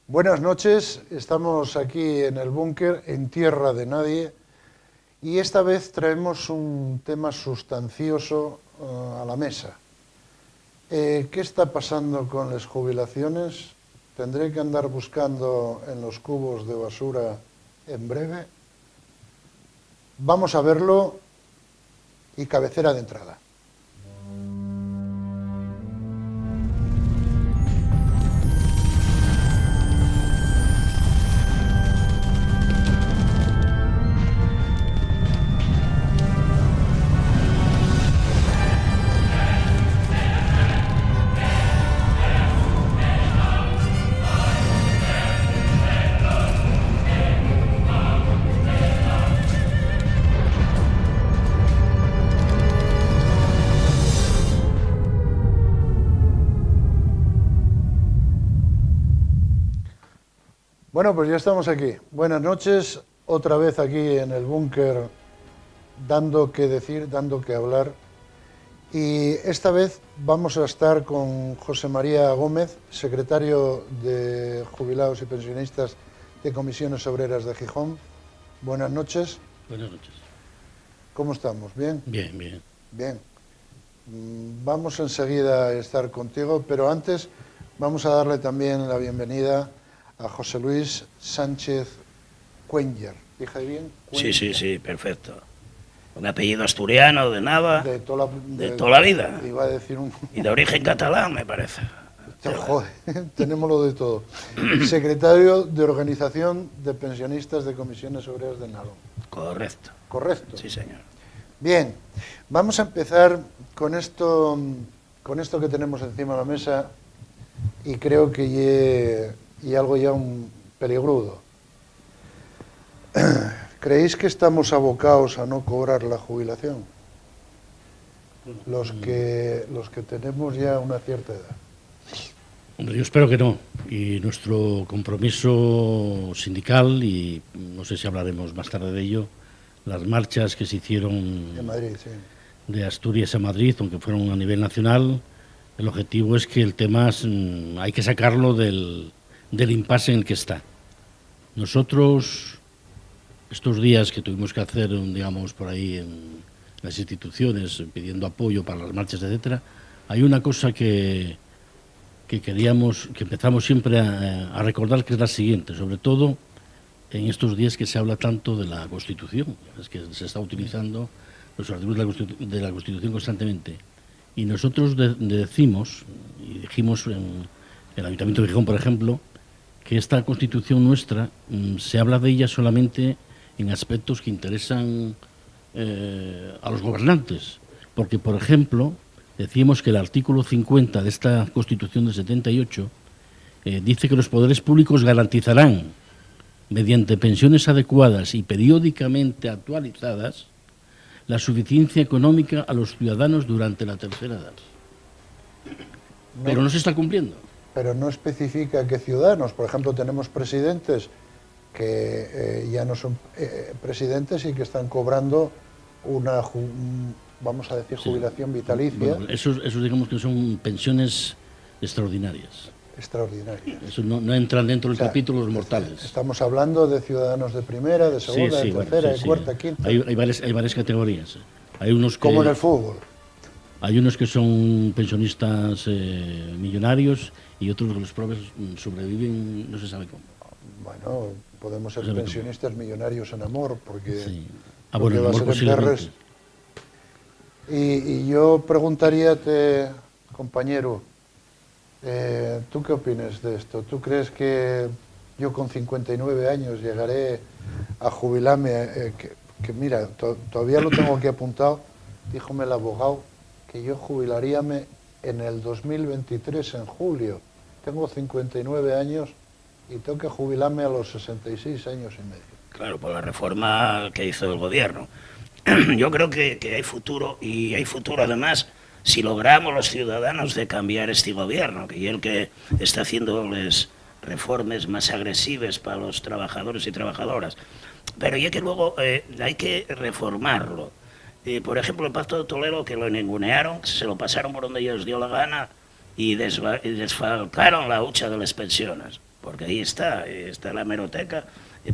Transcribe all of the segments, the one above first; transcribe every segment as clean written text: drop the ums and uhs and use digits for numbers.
Buenas noches, estamos aquí en el búnker, en tierra de nadie, y esta vez traemos un tema sustancioso a la mesa. ¿Qué está pasando con las jubilaciones? ¿Tendré que andar buscando en los cubos de basura en breve? Vamos a verlo y cabecera de entrada. Bueno, pues ya estamos aquí. Buenas noches, otra vez aquí en el búnker, dando que decir, dando que hablar. Y esta vez vamos a estar con José María Gómez, secretario de Jubilados y Pensionistas de Comisiones Obreras de Gijón. Buenas noches. Buenas noches. ¿Cómo estamos? ¿Bien? Bien, bien. Bien. Vamos enseguida a estar contigo, pero antes vamos a darle también la bienvenida a José Luis Sánchez Cuéllar. ¿Dije bien? Sí, perfecto. Un apellido asturiano, de Nava, de toda la vida. Iba a decir y de origen catalán, me parece. Joder, tenemos lo de todo. Secretario de Organización de Pensionistas de Comisiones Obreras de Nalón. Correcto. ¿Correcto? Sí, señor. Bien, vamos a empezar con esto que tenemos encima de la mesa, y creo que y algo ya un peligrudo. ¿Creéis que estamos abocados a no cobrar la jubilación? Los que tenemos ya una cierta edad. Hombre, yo espero que no. Y nuestro compromiso sindical, y no sé si hablaremos más tarde de ello, las marchas que se hicieron de Madrid, sí, de Asturias a Madrid, aunque fueron a nivel nacional, el objetivo es que el tema hay que sacarlo del impasse en el que está. Nosotros, estos días que tuvimos que hacer, digamos, por ahí en las instituciones, pidiendo apoyo para las marchas, etcétera, hay una cosa que queríamos, que empezamos siempre a recordar, que es la siguiente, sobre todo en estos días que se habla tanto de la Constitución, es que se está utilizando los artículos de la Constitución constantemente. Y nosotros decimos, y dijimos en el Ayuntamiento de Gijón, por ejemplo, que esta Constitución nuestra se habla de ella solamente en aspectos que interesan a los gobernantes. Porque, por ejemplo, decíamos que el artículo 50 de esta Constitución del 78 dice que los poderes públicos garantizarán, mediante pensiones adecuadas y periódicamente actualizadas, la suficiencia económica a los ciudadanos durante la tercera edad. Pero no se está cumpliendo. Pero no especifica qué ciudadanos. Por ejemplo, tenemos presidentes que ya no son presidentes y que están cobrando una, vamos a decir, jubilación vitalicia. Bueno, esos digamos que son pensiones extraordinarias. Extraordinarias. Eso no entran dentro del capítulo de los mortales. Estamos hablando de ciudadanos de primera, de segunda, de tercera, de cuarta, quinta. Hay varias categorías. Hay unos como en el fútbol. Hay unos que son pensionistas millonarios y otros que los pobres sobreviven, no se sabe cómo. Bueno, podemos ser pensionistas millonarios en amor, porque, sí. Porque va a ser en perres. Y yo preguntaríate, compañero, ¿tú qué opinas de esto? ¿Tú crees que yo con 59 años llegaré a jubilarme? Que mira, todavía lo tengo aquí apuntado, díjome el abogado, que yo jubilaríame en el 2023, en julio. Tengo 59 años y tengo que jubilarme a los 66 años y medio. Claro, por la reforma que hizo el gobierno. Yo creo que hay futuro, y hay futuro además si logramos los ciudadanos de cambiar este gobierno, que es el que está haciendo las reformas más agresivas para los trabajadores y trabajadoras. Pero ya que luego hay que reformarlo. Por ejemplo, el Pacto de Toledo, que lo ningunearon, se lo pasaron por donde ellos dio la gana y desfalcaron la hucha de las pensiones. porque ahí está la hemeroteca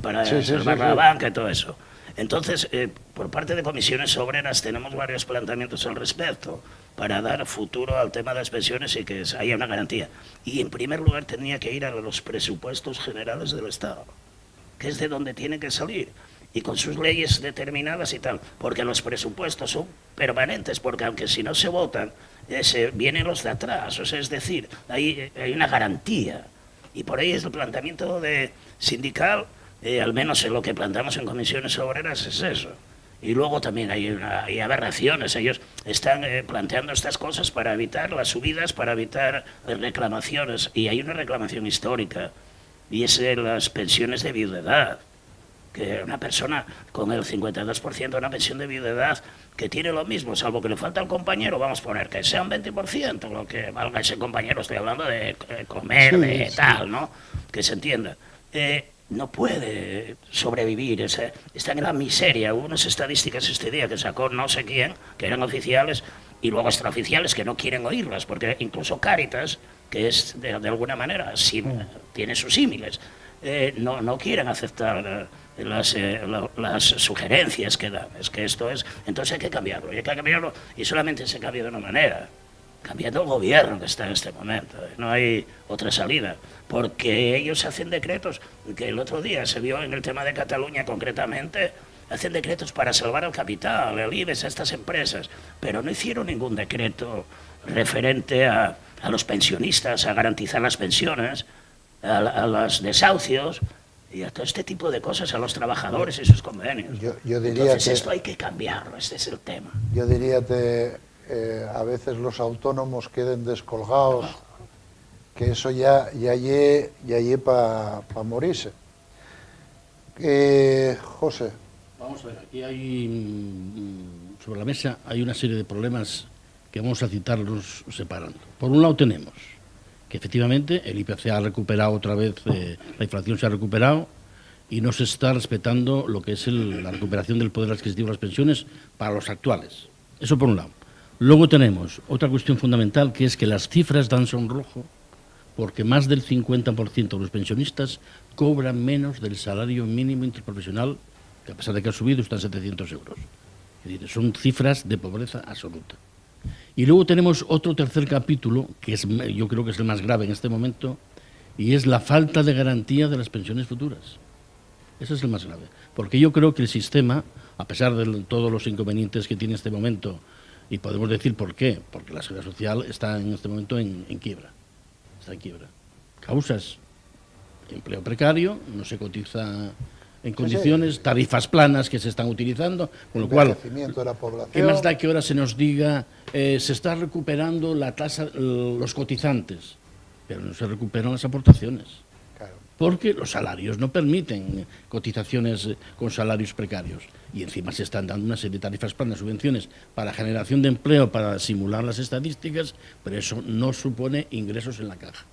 para Sí, salvar la banca y todo eso. Entonces, por parte de comisiones obreras tenemos varios planteamientos al respecto para dar futuro al tema de las pensiones y que haya una garantía. Y en primer lugar tenía que ir a los presupuestos generales del Estado, que es de donde tiene que salir, y con sus leyes determinadas y tal, porque los presupuestos son permanentes, porque aunque si no se votan, vienen los de atrás, o sea, es decir, hay una garantía. Y por ahí es el planteamiento de sindical, al menos en lo que planteamos en comisiones obreras, es eso. Y luego también hay aberraciones. Ellos están planteando estas cosas para evitar las subidas, para evitar reclamaciones. Y hay una reclamación histórica, y es las pensiones de viudedad. Que una persona con el 52% de una pensión de viudedad que tiene lo mismo, salvo que le falta al compañero, vamos a poner que sea un 20%, lo que valga ese compañero, estoy hablando de comer, de tal, ¿no? Que se entienda. No puede sobrevivir, está en la miseria. Hubo unas estadísticas este día que sacó no sé quién, que eran oficiales, y luego extraoficiales que no quieren oírlas, porque incluso Cáritas, que es de alguna manera, tiene sus símiles, no quieren aceptar las sugerencias que dan. Es que esto es... Entonces hay que cambiarlo, y solamente se cambia de una manera, cambiando el gobierno que está en este momento. No hay otra salida, porque ellos hacen decretos, que el otro día se vio en el tema de Cataluña concretamente, hacen decretos para salvar al capital, el IBEX, a estas empresas, pero no hicieron ningún decreto referente a los pensionistas, a garantizar las pensiones, a los desahucios y a todo este tipo de cosas, a los trabajadores y sus convenios. Yo diría Entonces que esto hay que cambiarlo, este es el tema. Yo diría que a veces los autónomos queden descolgados, que eso ya lle para morirse. José. Vamos a ver, aquí hay, sobre la mesa hay una serie de problemas que vamos a citarlos separando. Por un lado tenemos que efectivamente el IPC ha recuperado otra vez, la inflación se ha recuperado y no se está respetando lo que es la recuperación del poder adquisitivo de las pensiones para los actuales. Eso por un lado. Luego tenemos otra cuestión fundamental, que es que las cifras dan sonrojo porque más del 50% de los pensionistas cobran menos del salario mínimo interprofesional, que a pesar de que ha subido están 700 euros. Es decir, son cifras de pobreza absoluta. Y luego tenemos otro tercer capítulo, que yo creo que es el más grave en este momento, y es la falta de garantía de las pensiones futuras. Ese es el más grave, porque yo creo que el sistema, a pesar de todos los inconvenientes que tiene en este momento, y podemos decir por qué, porque la seguridad social está en este momento en quiebra. Está en quiebra. Causas: empleo precario, no se cotiza en condiciones, tarifas planas que se están utilizando, con lo cual, De la población. ¿qué más da que ahora se nos diga se está recuperando la tasa, los cotizantes, pero no se recuperan las aportaciones? Claro. Porque los salarios no permiten cotizaciones con salarios precarios. Y encima se están dando una serie de tarifas planas, subvenciones para generación de empleo, para simular las estadísticas, pero eso no supone ingresos en la caja.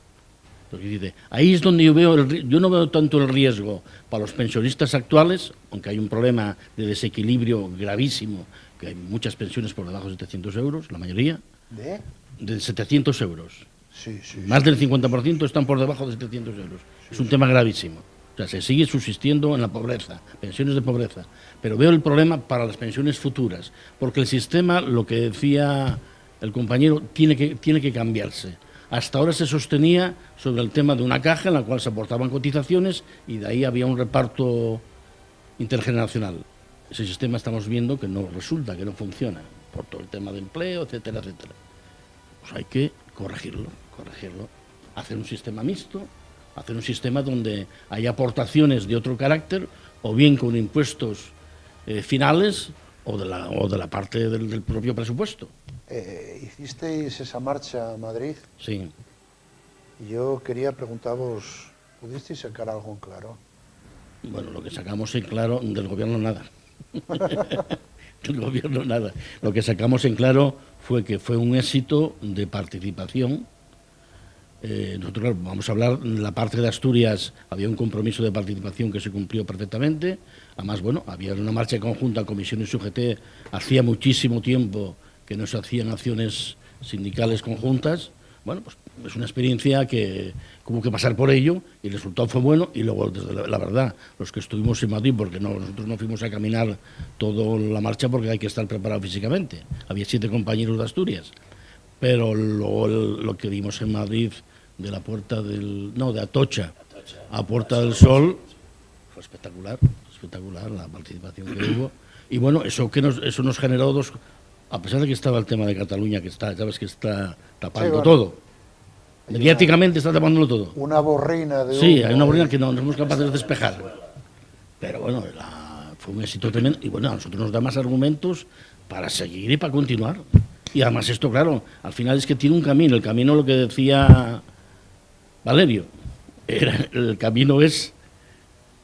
Porque dice, ahí es donde yo no veo tanto el riesgo para los pensionistas actuales, aunque hay un problema de desequilibrio gravísimo, que hay muchas pensiones por debajo de 700 euros, la mayoría, de 700 euros. Sí. Más del 50% están por debajo de 700 euros. Es un tema gravísimo. O sea, se sigue subsistiendo en la pobreza, pensiones de pobreza. Pero veo el problema para las pensiones futuras, porque el sistema, lo que decía el compañero, tiene que cambiarse. Hasta ahora se sostenía sobre el tema de una caja en la cual se aportaban cotizaciones y de ahí había un reparto intergeneracional. Ese sistema estamos viendo que no resulta, que no funciona, por todo el tema de empleo, etcétera, etcétera. Pues hay que corregirlo, hacer un sistema mixto, hacer un sistema donde haya aportaciones de otro carácter, o bien con impuestos finales, o de la parte del propio presupuesto. ¿Hicisteis esa marcha a Madrid? Sí. Yo quería preguntaros, ¿pudisteis sacar algo en claro? Bueno, lo que sacamos en claro, del gobierno nada. Del gobierno nada. Lo que sacamos en claro fue que fue un éxito de participación. Nosotros vamos a hablar, en la parte de Asturias había un compromiso de participación que se cumplió perfectamente. Además, bueno, había una marcha conjunta, comisiones UGT, hacía muchísimo tiempo que no se hacían acciones sindicales conjuntas, bueno, pues es una experiencia que hubo que pasar por ello y el resultado fue bueno. Y luego, desde la verdad, los que estuvimos en Madrid, porque nosotros no fuimos a caminar toda la marcha porque hay que estar preparado físicamente. Había 7 compañeros de Asturias, pero luego lo que vimos en Madrid de la Puerta de Atocha a Puerta del Sol fue espectacular la participación que hubo. Y bueno, eso nos generó dos, a pesar de que estaba el tema de Cataluña, que sabes que está tapando todo. Mediáticamente está tapándolo todo. Una borrina de Sí, humo, hay una borrina que no somos capaces de despejar. Pero bueno, fue un éxito tremendo. Y bueno, a nosotros nos da más argumentos para seguir y para continuar. Y además esto, claro, al final es que tiene un camino. El camino, lo que decía Valerio, el camino es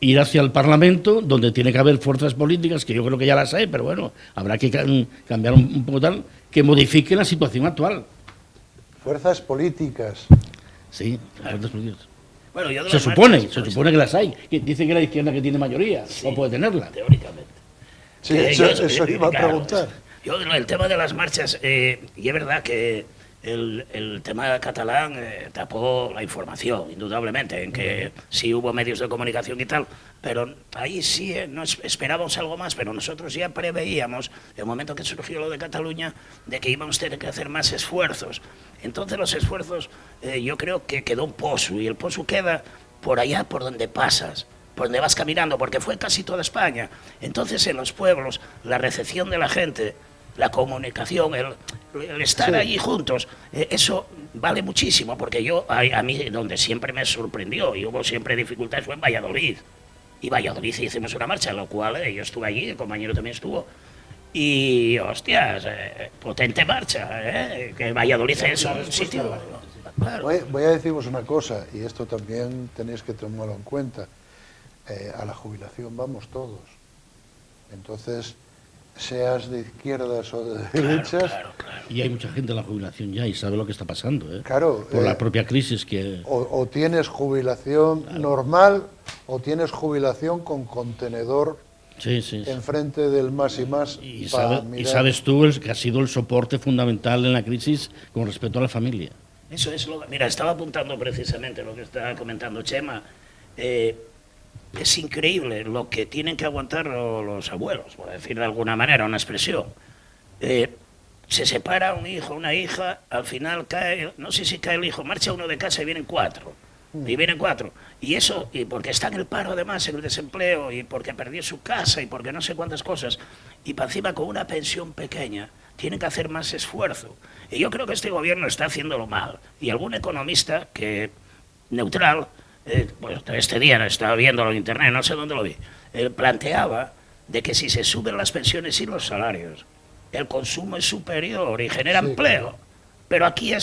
ir hacia el Parlamento, donde tiene que haber fuerzas políticas, que yo creo que ya las hay, pero bueno, habrá que cambiar un poco tal, que modifique la situación actual. Fuerzas políticas. Sí, fuerzas políticas. Bueno, se supone que las hay. Dice que la izquierda que tiene mayoría, sí, o puede tenerla. Teóricamente. Sí, eso iba a preguntar. Yo, el tema de las marchas, y es verdad que el tema catalán tapó la información, indudablemente, en que sí hubo medios de comunicación y tal, pero ahí sí esperábamos algo más, pero nosotros ya preveíamos, en el momento que surgió lo de Cataluña, de que íbamos a tener que hacer más esfuerzos. Entonces los esfuerzos, yo creo que quedó un pozo, y el pozo queda por allá por donde pasas, por donde vas caminando, porque fue casi toda España. Entonces en los pueblos, la recepción de la gente, la comunicación, el estar allí juntos, eso vale muchísimo, porque a mí, donde siempre me sorprendió y hubo siempre dificultades, fue en Valladolid. Y Valladolid hicimos una marcha, en la cual yo estuve allí, el compañero también estuvo, y hostias, potente marcha, que Valladolid es un sitio. Claro. Voy a deciros una cosa, y esto también tenéis que tomarlo en cuenta. A la jubilación vamos todos. Entonces, seas de izquierdas o de derechas... Claro. Y hay mucha gente en la jubilación ya y sabe lo que está pasando, ¿eh? Claro. Por la propia crisis que... O tienes jubilación normal o tienes jubilación con contenedor enfrente del más y más. Y sabes tú que ha sido el soporte fundamental en la crisis con respecto a la familia. Eso es lo... Mira, estaba apuntando precisamente lo que estaba comentando Chema. Es increíble lo que tienen que aguantar los abuelos, por decir de alguna manera, una expresión. Se separa un hijo, una hija, al final cae, no sé si cae el hijo, marcha uno de casa y vienen 4. Y eso, y porque está en el paro además, en el desempleo, y porque perdió su casa, y porque no sé cuántas cosas, y para encima con una pensión pequeña, tienen que hacer más esfuerzo. Y yo creo que este gobierno está haciéndolo mal. Y algún economista neutral, pues este día estaba viéndolo en internet, no sé dónde lo vi, planteaba de que si se suben las pensiones y los salarios, el consumo es superior y genera empleo. Pero aquí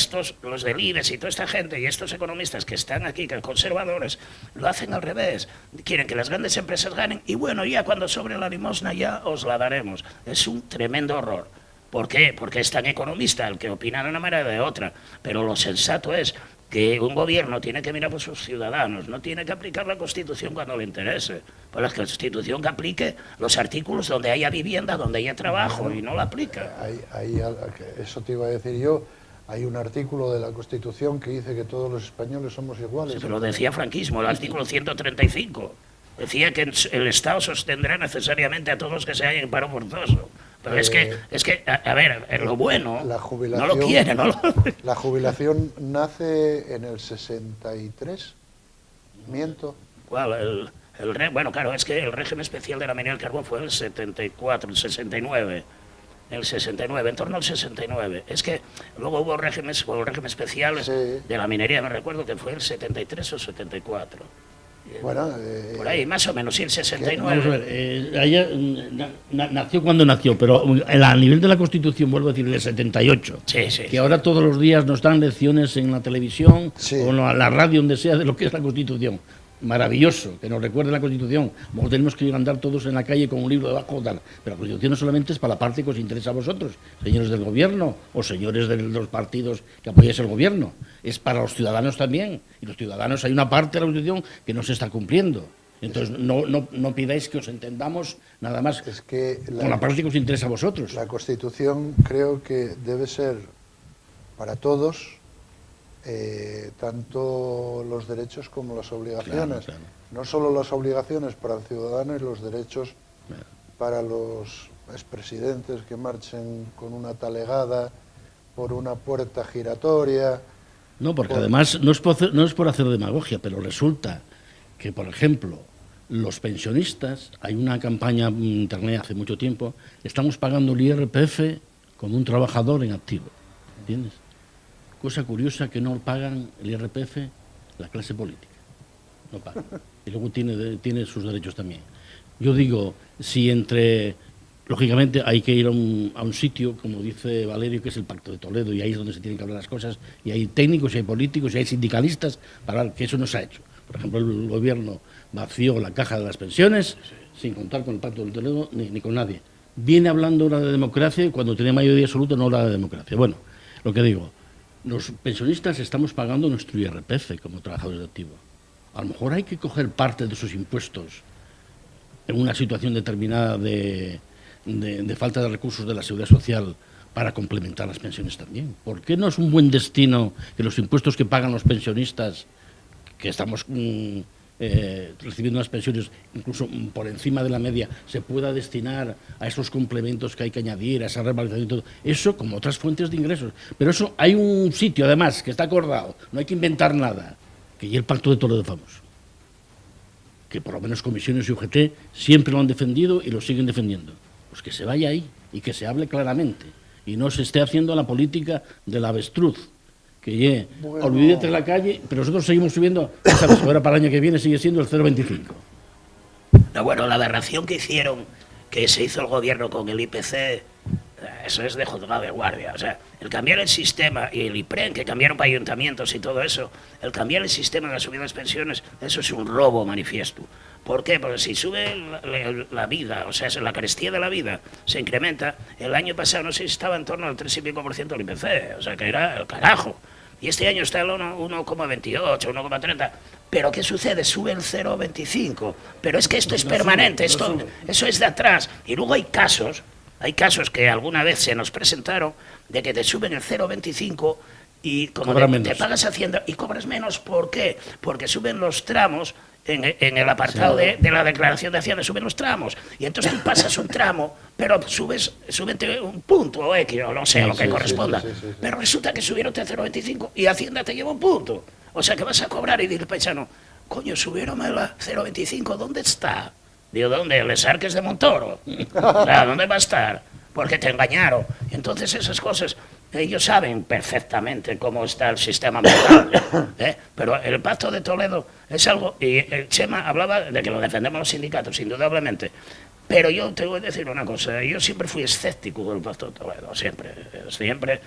los del IBEX y toda esta gente y estos economistas que están aquí, que conservadores, lo hacen al revés. Quieren que las grandes empresas ganen y bueno, ya cuando sobre la limosna ya os la daremos. Es un tremendo horror. ¿Por qué? Porque es tan economista el que opina de una manera o de otra. Pero lo sensato es que un gobierno tiene que mirar por sus ciudadanos, no tiene que aplicar la Constitución cuando le interese. Pues la Constitución que aplique los artículos donde haya vivienda, donde haya trabajo, y no la aplica. Eso te iba a decir yo. Hay un artículo de la Constitución que dice que todos los españoles somos iguales. Sí, pero lo decía franquismo, el artículo 135. Decía que el Estado sostendrá necesariamente a todos los que se hallen en paro forzoso. Pero es que, a ver, lo bueno no lo quiere, ¿no? La jubilación nace en el 63, ¿miento? ¿Cuál? Bueno, claro, es que el régimen especial de la minería del carbón fue el 74, el 69. El 69, en torno al 69. Es que luego hubo regímenes especiales de la minería, me recuerdo que fue el 73 o 74. Bueno, por ahí, más o menos, sí, el 69. Vamos a ver, nació cuando nació, pero a nivel de la Constitución, vuelvo a decir, el 78. Sí. Que ahora todos los días nos dan lecciones en la televisión o en la radio, donde sea, de lo que es la Constitución. Maravilloso, que nos recuerde la Constitución. Luego tenemos que andar todos en la calle con un libro debajo, tal. Pero la Constitución no solamente es para la parte que os interesa a vosotros, señores del gobierno o señores de los partidos que apoyáis el gobierno. Es para los ciudadanos también. Y los ciudadanos, hay una parte de la Constitución que no se está cumpliendo. Entonces, no pidáis que os entendamos nada más con la parte que os interesa a vosotros. La Constitución creo que debe ser para todos, tanto los derechos como las obligaciones. Claro. No solo las obligaciones para el ciudadano y los derechos para los expresidentes que marchen con una talegada por una puerta giratoria. No, porque además no es por hacer demagogia, pero resulta que, por ejemplo, los pensionistas, hay una campaña en internet hace mucho tiempo, estamos pagando el IRPF como un trabajador en activo, ¿entiendes? Cosa curiosa que no pagan el IRPF la clase política, no pagan. Y luego tiene sus derechos también. Yo digo, si lógicamente hay que ir a un sitio, como dice Valerio, que es el Pacto de Toledo, y ahí es donde se tienen que hablar las cosas, y hay técnicos, y hay políticos, y hay sindicalistas, para que eso no se ha hecho. Por ejemplo, el gobierno vació la caja de las pensiones, sin contar con el Pacto de Toledo, ni con nadie. Viene hablando ahora de democracia, y cuando tiene mayoría absoluta no habla de democracia. Bueno, lo que digo, los pensionistas estamos pagando nuestro IRPF como trabajadores de activo. A lo mejor hay que coger parte de esos impuestos en una situación determinada de falta de recursos de la seguridad social para complementar las pensiones también. ¿Por qué no es un buen destino que los impuestos que pagan los pensionistas, que estamos recibiendo unas pensiones incluso por encima de la media, se pueda destinar a esos complementos que hay que añadir, a esa revalorización y todo? Eso como otras fuentes de ingresos. Pero eso hay un sitio, además, que está acordado, no hay que inventar nada, que ya el Pacto de Toledo famoso, que por lo menos comisiones y UGT siempre lo han defendido y lo siguen defendiendo. Pues que se vaya ahí y que se hable claramente y no se esté haciendo la política del avestruz, que bueno, olvídate de la calle, pero nosotros seguimos subiendo, ¿sabes? Ahora para el año que viene sigue siendo el 0,25. No, bueno, la aberración que se hizo el gobierno con el IPC, eso es de juzgado de guardia. O sea, el cambiar el sistema y el IPREN, que cambiaron para ayuntamientos y todo eso, el cambiar el sistema de la subida de las pensiones, eso es un robo manifiesto. ¿Por qué? Porque si sube la vida, o sea, la carestía de la vida se incrementa, el año pasado no sé si estaba en torno al 3 y pico % del IPC, o sea, que era el carajo. Y este año está el 1,28, 1,30. ¿Pero qué sucede? Sube el 0,25. Pero es que esto es permanente, eso es de atrás. Y luego hay casos que alguna vez se nos presentaron de que te suben el 0,25 y como te pagas Hacienda y cobras menos. ¿Por qué? Porque suben los tramos en el apartado de la declaración de Hacienda, suben los tramos. Y entonces tú pasas un tramo, pero súbete un punto o X, o no sé, lo que corresponda. Sí. Pero resulta que subieron de 0,25 y Hacienda te lleva un punto. O sea que vas a cobrar y dice el paisano, coño, subieron a la 0,25, ¿dónde está? Digo, ¿dónde? ¿Les Arques de Montoro? O sea, ¿dónde va a estar? Porque te engañaron. Entonces esas cosas, ellos saben perfectamente cómo está el sistema mental, pero el Pacto de Toledo es algo, y Chema hablaba de que lo defendemos los sindicatos, indudablemente, pero yo te voy a decir una cosa, yo siempre fui escéptico del Pacto de Toledo, siempre.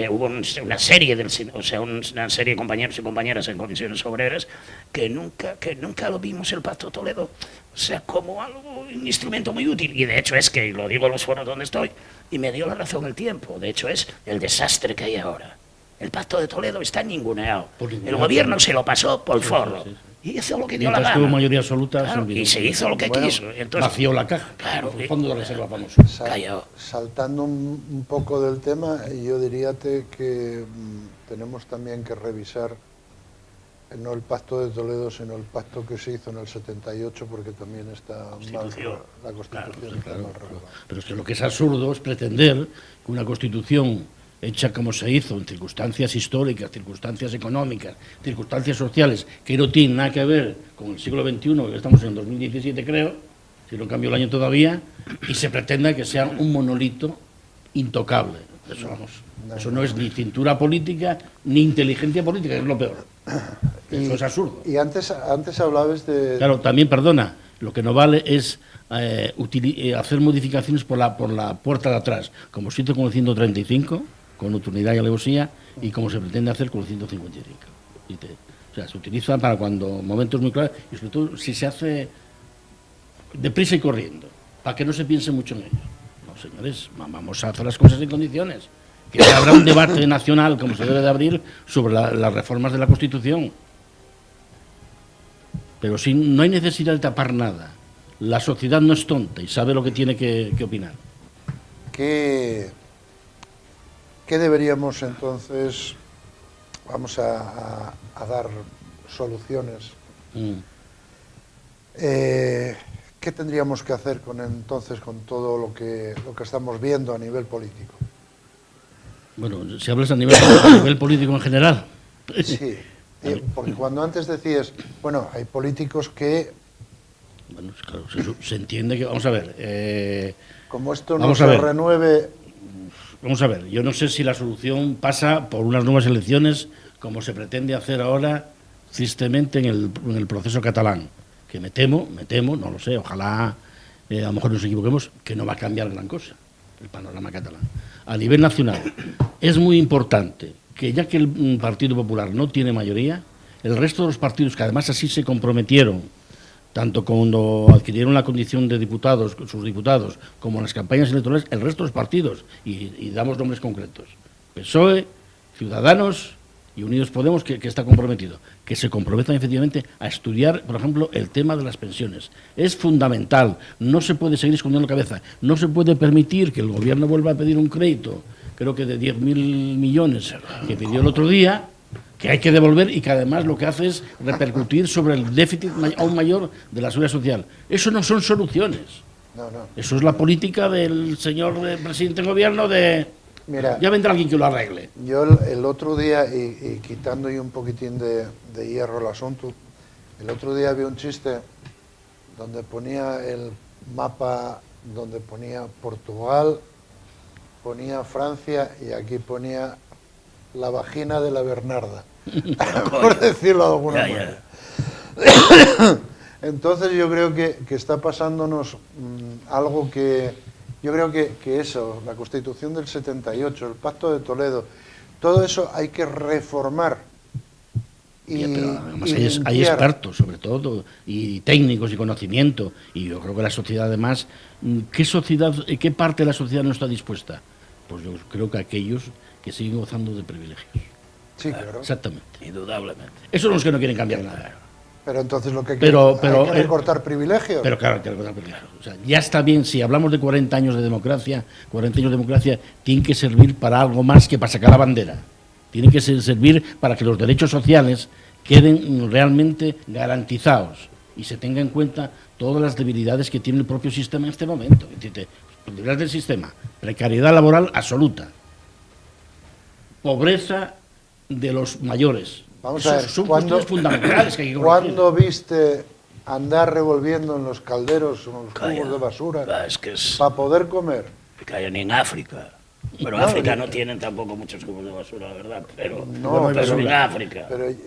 Hubo una serie de compañeros y compañeras en comisiones obreras que nunca lo vimos el Pacto de Toledo, o sea, como un instrumento muy útil, y de hecho es que, lo digo en los foros donde estoy, y me dio la razón el tiempo, de hecho es el desastre que hay ahora. El Pacto de Toledo está ninguneado. El gobierno se lo pasó por forro. Y hizo lo que dio la gana. Tuvo mayoría absoluta. Claro, y se hizo lo que quiso. Entonces, vació la caja. Claro. El fondo de reserva famoso. Saltando un poco del tema, yo diría que tenemos también que revisar no el Pacto de Toledo, sino el pacto que se hizo en el 78, porque también está mal, la Constitución está mal regulada. Pero es que lo que es absurdo es pretender que una Constitución hecha como se hizo, en circunstancias históricas, circunstancias económicas, circunstancias sociales, que no tienen nada que ver con el siglo XXI, que estamos en 2017 creo, si no cambio el año todavía, y se pretenda que sea un monolito intocable. Eso no es ni cintura política, ni inteligencia política, que es lo peor. Eso es absurdo. Y antes hablabas de... Claro, también, perdona, lo que no vale es hacer modificaciones por la puerta de atrás, como se hizo con el 135, con nocturnidad y alevosía, y como se pretende hacer con el 155. O sea, se utiliza para cuando momentos muy claros, y sobre todo si se hace deprisa y corriendo, para que no se piense mucho en ello. No, señores, vamos a hacer las cosas en condiciones. Que habrá un debate nacional, como se debe de abrir, sobre las reformas de la Constitución. Pero si no hay necesidad de tapar nada, la sociedad no es tonta y sabe lo que tiene que opinar. ¿Qué deberíamos entonces, vamos a dar soluciones. ¿Qué tendríamos que hacer entonces con todo lo que estamos viendo a nivel político? Bueno, si hablas a nivel político en general. Sí, porque cuando antes decías, bueno, hay políticos que... Bueno, claro, se entiende que... Vamos a ver... como esto no se renueve... Vamos a ver, yo no sé si la solución pasa por unas nuevas elecciones, como se pretende hacer ahora, tristemente, en el proceso catalán, que me temo, no lo sé, ojalá a lo mejor nos equivoquemos, que no va a cambiar gran cosa el panorama catalán. A nivel nacional, es muy importante que ya que el Partido Popular no tiene mayoría, el resto de los partidos, que además así se comprometieron, tanto cuando adquirieron la condición de diputados, sus diputados, como en las campañas electorales, el resto de los partidos, y damos nombres concretos, PSOE, Ciudadanos y Unidos Podemos, que está comprometido, que se comprometan efectivamente a estudiar, por ejemplo, el tema de las pensiones. Es fundamental, no se puede seguir escondiendo la cabeza, no se puede permitir que el gobierno vuelva a pedir un crédito, creo que de 10.000 millones que pidió el otro día, que hay que devolver y que además lo que hace es repercutir sobre el déficit aún mayor de la seguridad social. Eso no son soluciones. No. Eso es la política del señor presidente del gobierno de... Mira, ya vendrá alguien que lo arregle. Yo el otro día, y quitando un poquitín de hierro al asunto, el otro día vi un chiste donde ponía el mapa, donde ponía Portugal, ponía Francia y aquí ponía la vagina de la Bernarda, por decirlo de alguna manera. Entonces yo creo que está pasándonos algo que... Yo creo que eso, la Constitución del 78, el Pacto de Toledo, todo eso hay que reformar. Pero además hay expertos, sobre todo, y técnicos y conocimiento, y yo creo que la sociedad además, ¿qué parte de la sociedad no está dispuesta? Pues yo creo que aquellos que siguen gozando de privilegios. Sí, claro. Exactamente. Indudablemente. Esos son los que no quieren cambiar nada. Pero entonces lo que hay que recortar privilegios. Pero claro, hay que recortar privilegios. O sea, ya está bien, si hablamos de 40 años de democracia, 40 años de democracia tienen que servir para algo más que para sacar la bandera. Tienen que servir para que los derechos sociales queden realmente garantizados y se tenga en cuenta todas las debilidades que tiene el propio sistema en este momento. Debilidades del sistema, precariedad laboral absoluta, pobreza de los mayores. Vamos a ver, son cuestiones fundamentales que hay que corregir. ¿Cuándo viste andar revolviendo en los calderos o en los cubos de basura para poder comer? Que ni en África. Pero África no tienen tampoco muchos cubos de basura, la verdad. Pero en África.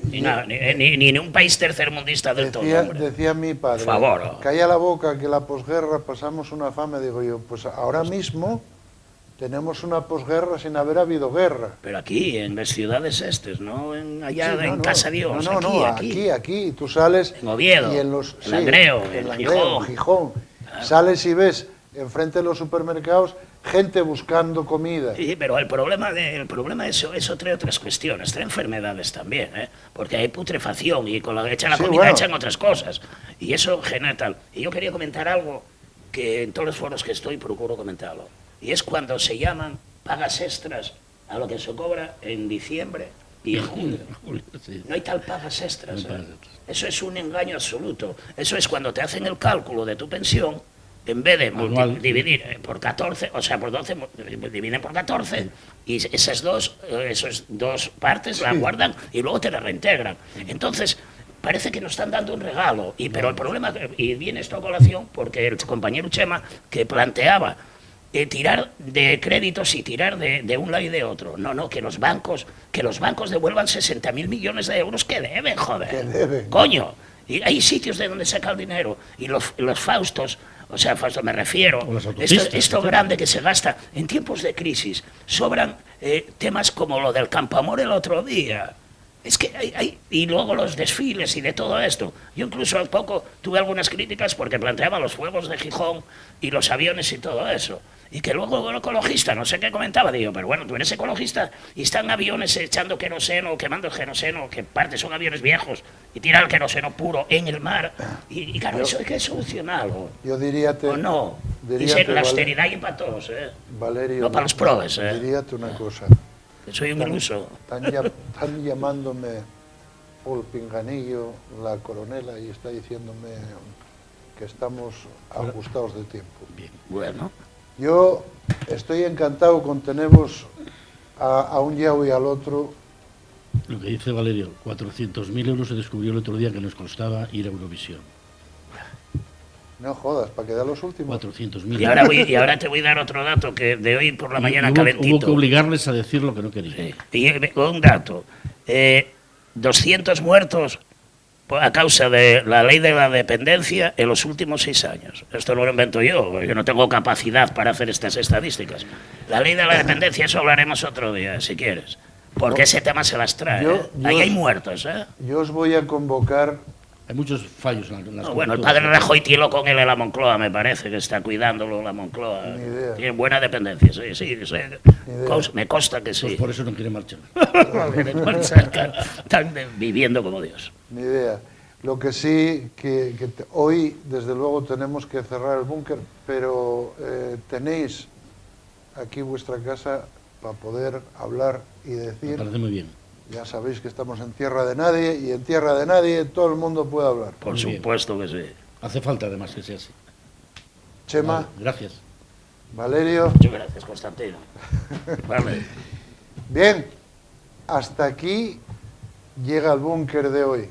Ni en un país tercermundista del todo. Decía mi padre, por favor, calla la boca que la posguerra pasamos una fame. Digo yo, pues ahora mismo tenemos una posguerra sin haber habido guerra. Pero aquí, en las ciudades ¿no? Allá en Casa Dios. Aquí. Tú sales... En Oviedo, y en Langreo, en Gijón. Sales y ves enfrente de los supermercados gente buscando comida. Sí, pero el problema eso trae otras cuestiones, trae enfermedades también, porque hay putrefacción y con la comida echan otras cosas. Y eso genera tal. Y yo quería comentar algo que en todos los foros que estoy procuro comentarlo. Y es cuando se llaman pagas extras a lo que se cobra en diciembre y en junio. No hay tal pagas extras. Eso es un engaño absoluto. Eso es cuando te hacen el cálculo de tu pensión, en vez de dividir por 14, o sea, por 12, dividen por 14, y esas dos partes las guardan y luego te las reintegran. Entonces, parece que nos están dando un regalo. Pero el problema, y viene esto a colación, porque el compañero Chema, que planteaba tirar de créditos y tirar de un lado y de otro. No, que los bancos devuelvan 60.000 millones de euros que deben, joder. Que deben. Coño. Y hay sitios de donde saca el dinero. Y los Faustos, o sea, Fausto me refiero, esto grande que se gasta en tiempos de crisis, sobran temas como lo del Campoamor el otro día. Es que y luego los desfiles y de todo esto. Yo incluso hace poco tuve algunas críticas porque planteaba los fuegos de Gijón y los aviones y todo eso. Y que luego el ecologista, no sé qué comentaba, digo, pero bueno, tú eres ecologista y están aviones echando queroseno, quemando el queroseno, que parte son aviones viejos, y tiran el queroseno puro en el mar. Y claro, eso hay que solucionarlo. Yo diríate... ¿O no? Dice la austeridad y para todos, Valerio, no para los probes, Diríate una cosa. que soy un iluso. Están llamándome Paul Pinganillo, la coronela, y está diciéndome que estamos ajustados de tiempo. Bien. Bueno, Yo estoy encantado con tenemos a un Yao y al otro. Lo que dice Valerio, 400.000 euros se descubrió el otro día que nos costaba ir a Eurovisión. No jodas, para quedar los últimos. 400.000. y ahora te voy a dar otro dato que de hoy por la mañana hubo calentito. que obligarles a decir lo que no querían. Sí. Y un dato, 200 muertos a causa de la ley de la dependencia en los últimos 6 años. Esto no lo invento yo, yo no tengo capacidad para hacer estas estadísticas. La ley de la dependencia, eso hablaremos otro día, si quieres, porque ese tema se las trae. Ahí hay muertos, ¿eh? Yo os voy a convocar. Hay muchos fallos en las Bueno, el coberturas. padre Rajoy tiró con él en la Moncloa, me parece, que está cuidándolo la Moncloa. Ni idea. Tiene buena dependencia, sí, sí. Me consta que Pues sí. por eso no quiere marchar. Están viviendo como Dios. Ni idea. Lo que sí, hoy, desde luego, tenemos que cerrar el búnker, pero tenéis aquí vuestra casa para poder hablar y Me decir. parece muy bien. Ya sabéis que estamos en tierra de nadie, y en tierra de nadie todo el mundo puede hablar. Por Muy bien. supuesto que sí. Hace falta además que sea así. Chema, Vale, gracias. Valerio. Muchas gracias, Constantino. Vale. Bien, hasta aquí llega el búnker de hoy.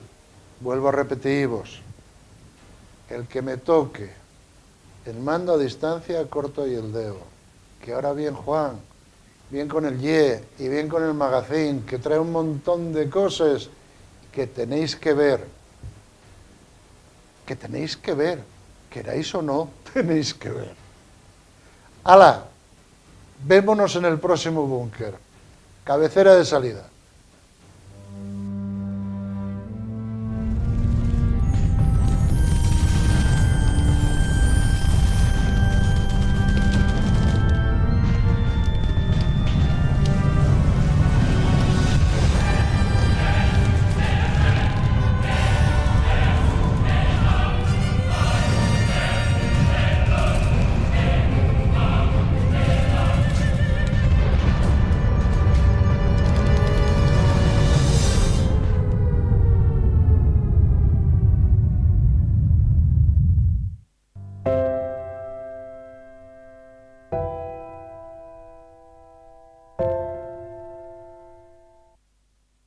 Vuelvo a repetiros. El que me toque, el mando a distancia, corto y el dedo. Que ahora bien Juan, bien con el YE y bien con el magazine, que trae un montón de cosas que tenéis que ver. Que tenéis que ver. Queráis o no, tenéis que ver. ¡Hala! Vémonos en el próximo búnker. Cabecera de salida.